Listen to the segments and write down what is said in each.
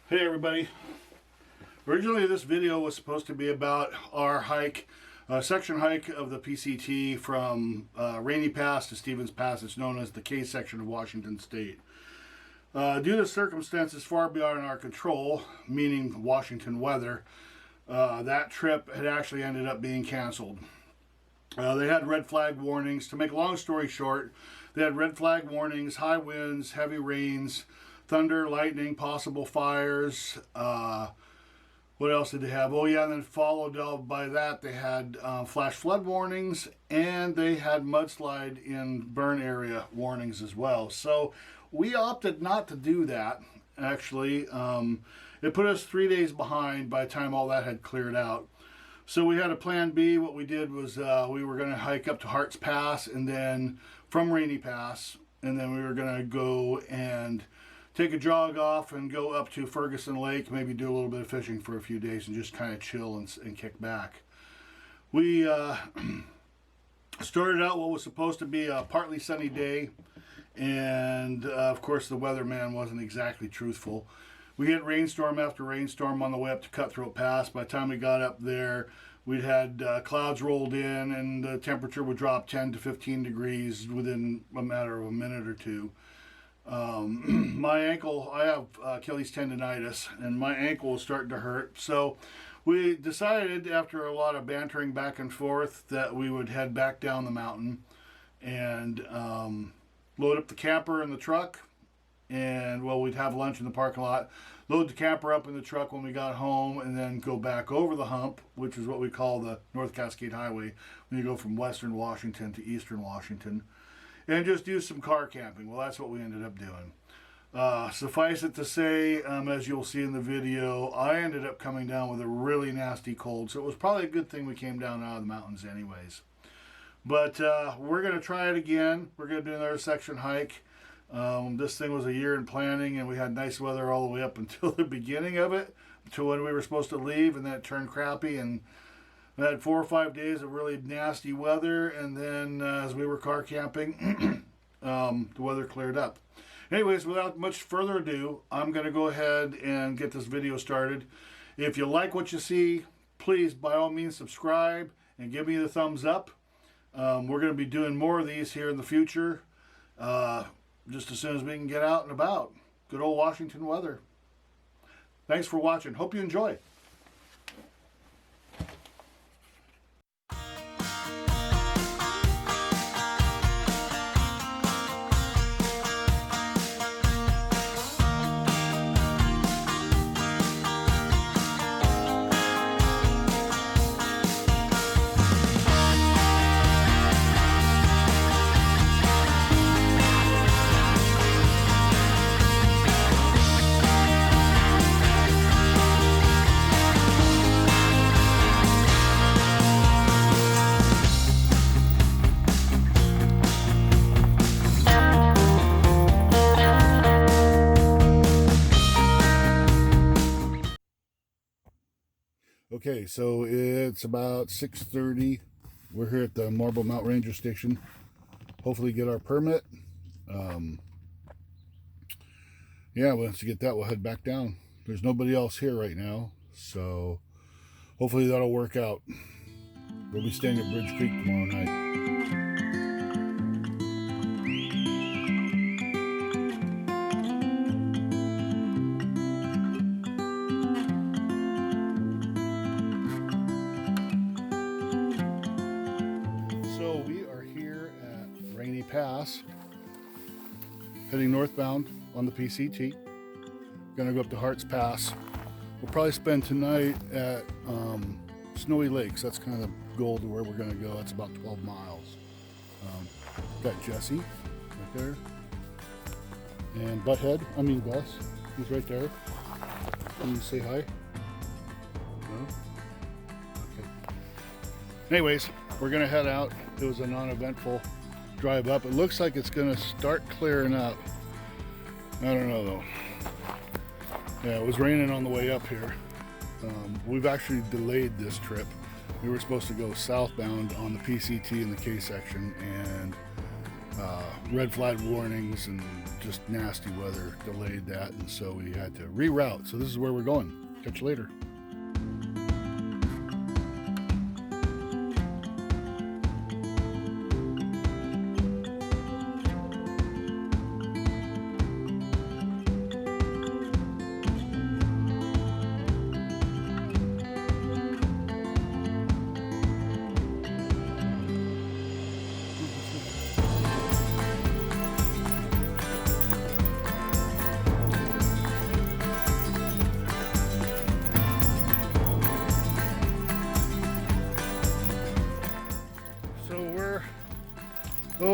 Hey everybody. Originally this video was supposed to be about our hike, section hike of the PCT from Rainy Pass to Stevens Pass. It's known as the K section of Washington State. Due to circumstances far beyond our control, meaning Washington weather, that trip had actually ended up being canceled. They had red flag warnings. To make a long story short, they had red flag warnings, high winds, heavy rains, thunder, lightning, possible fires. What else did they have? Oh yeah, and then followed up by that, they had flash flood warnings, and they had mudslide in burn area warnings as well. So we opted not to do that, actually. It put us 3 days behind by the time all that had cleared out. So we had a plan B. What we did was we were going to hike up to Hart's Pass, and then from Rainy Pass, and then we were going to go and take a jog off and go up to Ferguson Lake, maybe do a little bit of fishing for a few days and just kind of chill and kick back. We started out what was supposed to be a partly sunny day, and of course the weatherman wasn't exactly truthful. We hit rainstorm after rainstorm on the way up to Cutthroat Pass. By the time we got up there, we'd had clouds rolled in, and the temperature would drop 10 to 15 degrees within a matter of a minute or two. My ankle, I have Achilles tendonitis, and my ankle was starting to hurt. So we decided, after a lot of bantering back and forth, that we would head back down the mountain and load up the camper in the truck. And, well, we'd have lunch in the parking lot, load the camper up in the truck when we got home, and then go back over the hump, which is what we call the North Cascade Highway, when you go from western Washington to eastern Washington, and just do some car camping. Well, that's what we ended up doing. Suffice it to say, as you'll see in the video, I ended up coming down with a really nasty cold, so it was probably a good thing we came down out of the mountains anyways. But we're going to try it again. We're going to do another section hike. This thing was a year in planning, and we had nice weather all the way up until the beginning of it, until when we were supposed to leave, and then it turned crappy, and we had 4 or 5 days of really nasty weather, and then as we were car camping, the weather cleared up. Anyways, without much further ado, I'm going to go ahead and get this video started. If you like what you see, please, by all means, subscribe and give me the thumbs up. We're going to be doing more of these here in the future, just as soon as we can get out and about. Good old Washington weather. Thanks for watching. Hope you enjoy. Okay, so it's about 6:30. We're here at the Marble Mount Ranger Station. Hopefully get our permit. Yeah, once you get that, we'll head back down. There's nobody else here right now, so hopefully that'll work out. We'll be staying at Bridge Creek tomorrow night. Pass, heading northbound on the PCT. Gonna go up to Hart's Pass. We'll probably spend tonight at Snowy Lakes. That's kind of the goal to where we're gonna go. It's about 12 miles. Got Jesse right there, and Gus, he's right there. Can you say hi? No? Okay. Anyways, we're gonna head out. It was a non-eventful drive up. It looks like it's gonna start clearing up. I don't know though. Yeah, it was raining on the way up here. We've actually delayed this trip. We were supposed to go southbound on the PCT in the K section, and red flag warnings and just nasty weather delayed that, and so we had to reroute. So this is where we're going. Catch you later.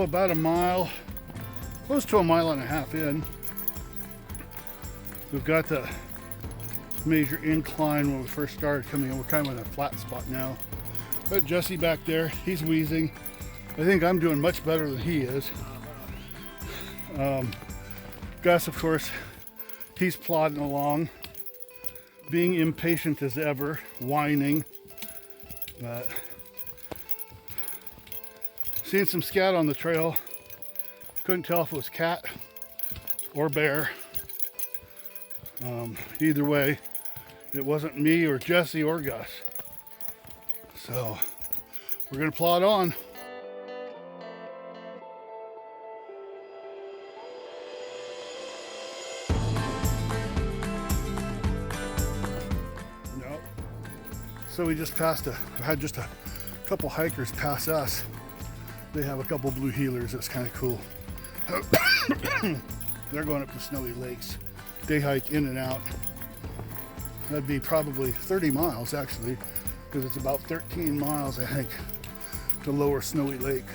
About a mile, close to a mile and a half in. We've got the major incline when we first started coming in. We're kind of in a flat spot now. But Jesse back there, he's wheezing. I think I'm doing much better than he is. Gus, of course, he's plodding along, being impatient as ever, whining. But seen some scat on the trail. Couldn't tell if it was cat or bear. Either way, it wasn't me or Jesse or Gus. So we're gonna plod on. No. So we just had just a couple hikers pass us. They have a couple blue heelers. That's kind of cool. They're going up to snowy lakes. They hike in and out. That'd be probably 30 miles actually, because it's about 13 miles, I think, to Lower Snowy Lake.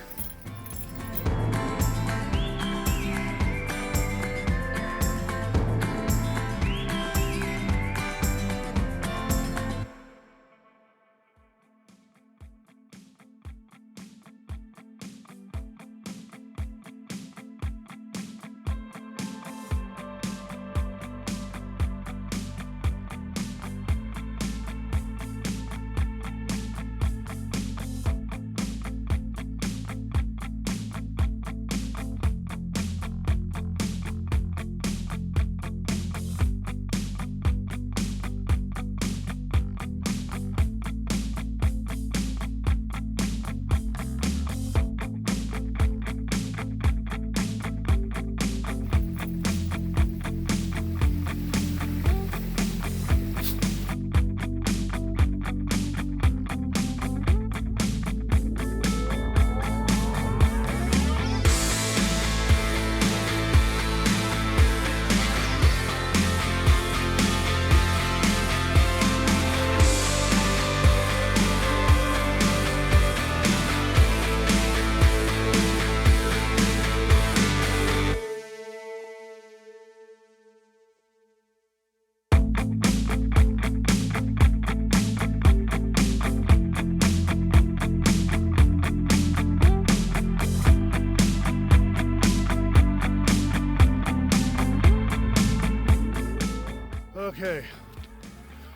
Okay,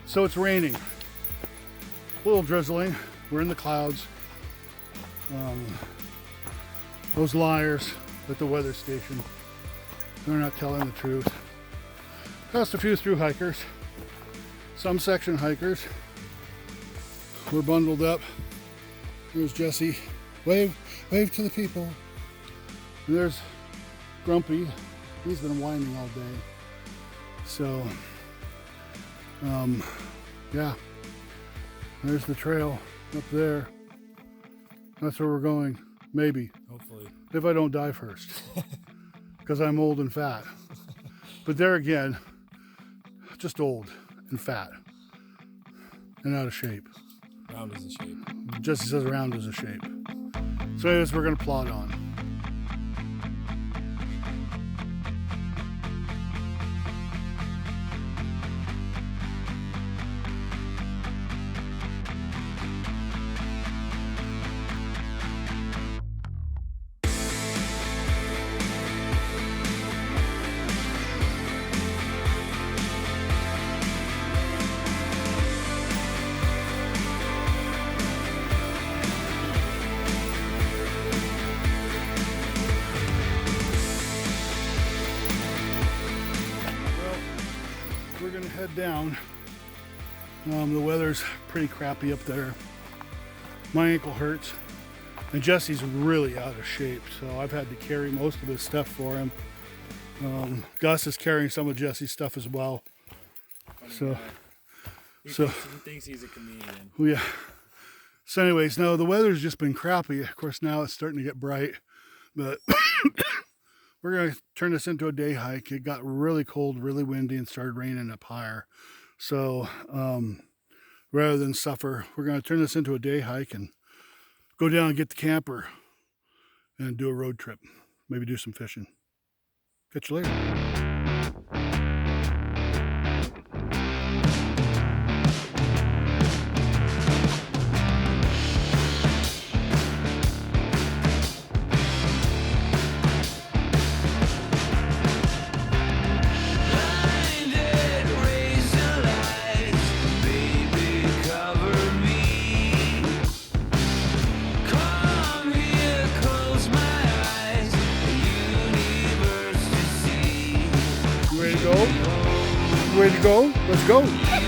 so it's raining, a little drizzling. We're in the clouds. Those liars at the weather station, they're not telling the truth. Passed a few through hikers, some section hikers. We're bundled up. There's Jesse. Wave to the people. And there's Grumpy. He's been whining all day. So, yeah, there's the trail up there. That's where we're going, maybe. Hopefully. If I don't die first, because I'm old and fat. But there again, just old and fat and out of shape. Round is a shape. Jesse says round is a shape. So anyways, we're gonna plod on. we're gonna head down. The weather's pretty crappy up there. My ankle hurts, and Jesse's really out of shape, so I've had to carry most of his stuff for him. Gus is carrying some of Jesse's stuff as well. So he thinks he's a comedian. Yeah. So anyways, no, the weather's just been crappy. Of course, now it's starting to get bright, but we're going to turn this into a day hike. It got really cold, really windy, and started raining up higher. So rather than suffer, we're going to turn this into a day hike and go down and get the camper and do a road trip. Maybe do some fishing. Catch you later. Ready to go? Let's go.